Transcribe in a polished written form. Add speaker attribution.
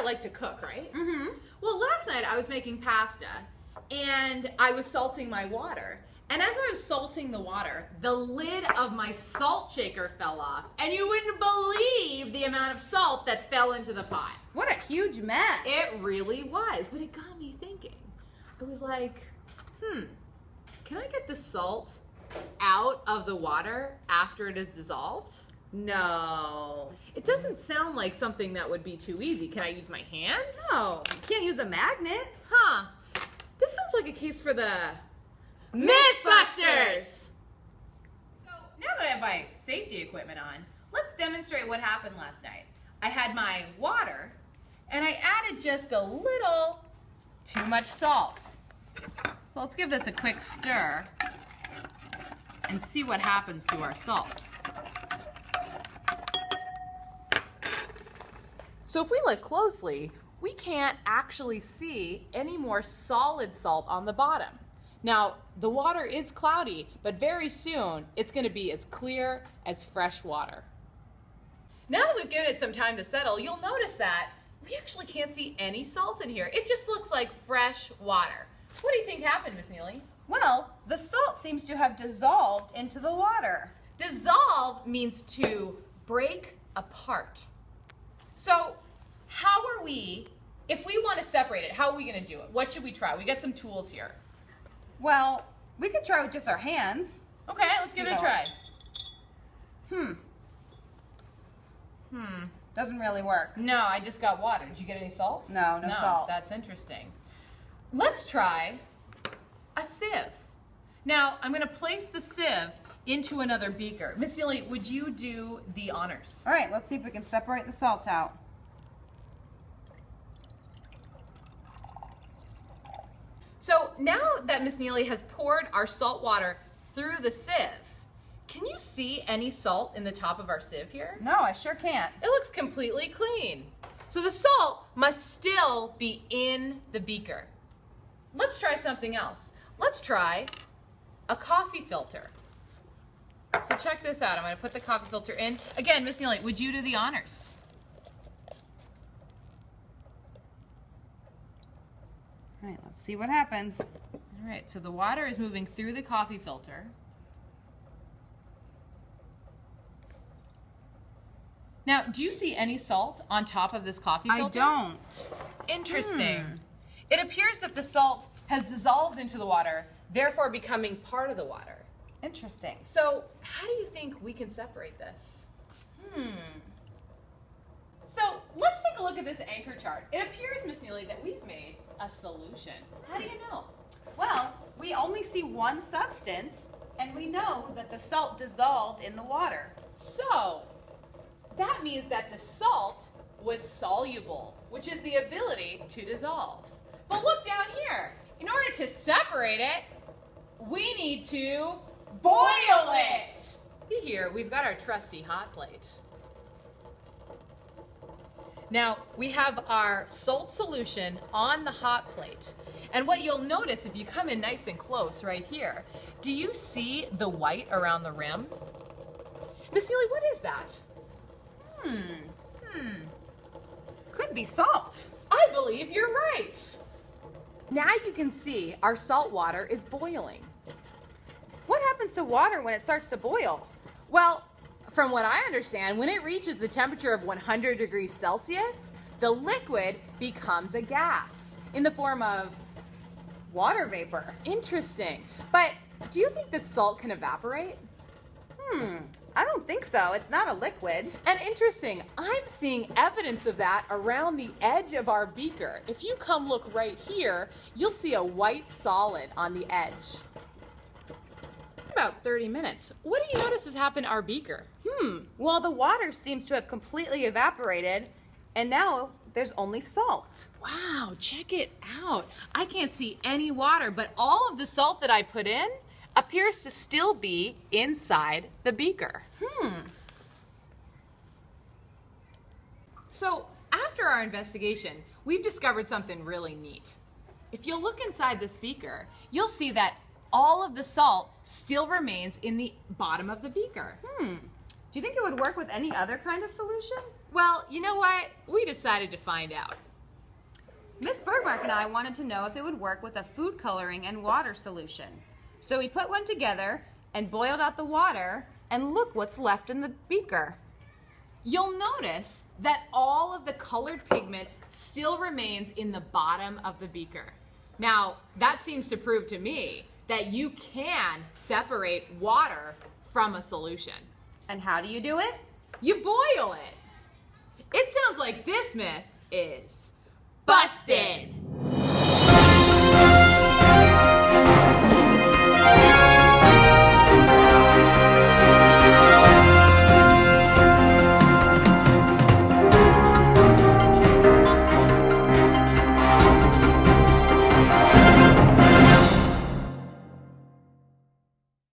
Speaker 1: like to cook, right?
Speaker 2: Mm-hmm.
Speaker 1: Well, last night I was making pasta and I was salting my water. And as I was salting the water, the lid of my salt shaker fell off. And you wouldn't believe the amount of salt that fell into the pot.
Speaker 2: What a huge mess.
Speaker 1: It really was, but it got me thinking. I was like, can I get the salt out of the water after it is dissolved?
Speaker 2: No.
Speaker 1: It doesn't sound like something that would be too easy. Can I use my hand?
Speaker 2: No, you can't use a magnet.
Speaker 1: Huh. This sounds like a case for the MYTHBUSTERS! So now that I have my safety equipment on, let's demonstrate what happened last night. I had my water and I added just a little too much salt. So let's give this a quick stir and see what happens to our salt. So if we look closely, we can't actually see any more solid salt on the bottom. Now, the water is cloudy, but very soon it's going to be as clear as fresh water. Now that we've given it some time to settle, you'll notice that we actually can't see any salt in here. It just looks like fresh water. What do you think happened, Miss Neely?
Speaker 2: Well, the salt seems to have dissolved into the water.
Speaker 1: Dissolve means to break apart. So how are we, if we want to separate it, how are we going to do it? What should we try? We got some tools here.
Speaker 2: Well, we could try with just our hands.
Speaker 1: Okay, let's give it a try.
Speaker 2: Doesn't really work.
Speaker 1: No, I just got water. Did you get any salt?
Speaker 2: No salt.
Speaker 1: That's interesting. Let's try a sieve. Now, I'm going to place the sieve into another beaker. Miss Neely, would you do the honors?
Speaker 2: All right, let's see if we can separate the salt out.
Speaker 1: So now that Miss Neely has poured our salt water through the sieve, can you see any salt in the top of our sieve here?
Speaker 2: No, I sure can't.
Speaker 1: It looks completely clean. So the salt must still be in the beaker. Let's try something else. Let's try a coffee filter. So check this out. I'm going to put the coffee filter in. Again, Miss Neely, would you do the honors?
Speaker 2: All right, let's see what happens.
Speaker 1: All right, so the water is moving through the coffee filter. Now, do you see any salt on top of this coffee filter?
Speaker 2: I don't.
Speaker 1: Interesting. It appears that the salt has dissolved into the water, therefore becoming part of the water.
Speaker 2: Interesting.
Speaker 1: So, how do you think we can separate this? So, let's take a look at this anchor chart. It appears, Miss Neely, that we've made a solution. How do you know?
Speaker 2: Well, we only see one substance, and we know that the salt dissolved in the water.
Speaker 1: So, that means that the salt was soluble, which is the ability to dissolve. But look down here. In order to separate it, we need to boil it. See here, we've got our trusty hot plate. Now, we have our salt solution on the hot plate. And what you'll notice if you come in nice and close right here, do you see the white around the rim? Miss Neely, what is that?
Speaker 2: Could be salt.
Speaker 1: I believe you're right. Now you can see our salt water is boiling.
Speaker 2: What happens to water when it starts to boil?
Speaker 1: Well, from what I understand, when it reaches the temperature of 100 degrees Celsius, the liquid becomes a gas in the form of
Speaker 2: Water vapor.
Speaker 1: Interesting. But do you think that salt can evaporate?
Speaker 2: I don't think so. It's not a liquid.
Speaker 1: And interesting, I'm seeing evidence of that around the edge of our beaker. If you come look right here, you'll see a white solid on the edge. About 30 minutes. What do you notice has happened to our beaker?
Speaker 2: Well, the water seems to have completely evaporated, and now there's only salt.
Speaker 1: Wow, check it out. I can't see any water, but all of the salt that I put in appears to still be inside the beaker. So after our investigation, we've discovered something really neat. If you look inside this beaker, you'll see that all of the salt still remains in the bottom of the beaker.
Speaker 2: Do you think it would work with any other kind of solution?
Speaker 1: Well, you know what? We decided to find out.
Speaker 2: Miss Birdmark and I wanted to know if it would work with a food coloring and water solution. So we put one together and boiled out the water, and look what's left in the beaker.
Speaker 1: You'll notice that all of the colored pigment still remains in the bottom of the beaker. Now, that seems to prove to me that you can separate water from a solution.
Speaker 2: And how do you do it?
Speaker 1: You boil it. It sounds like this myth is busted.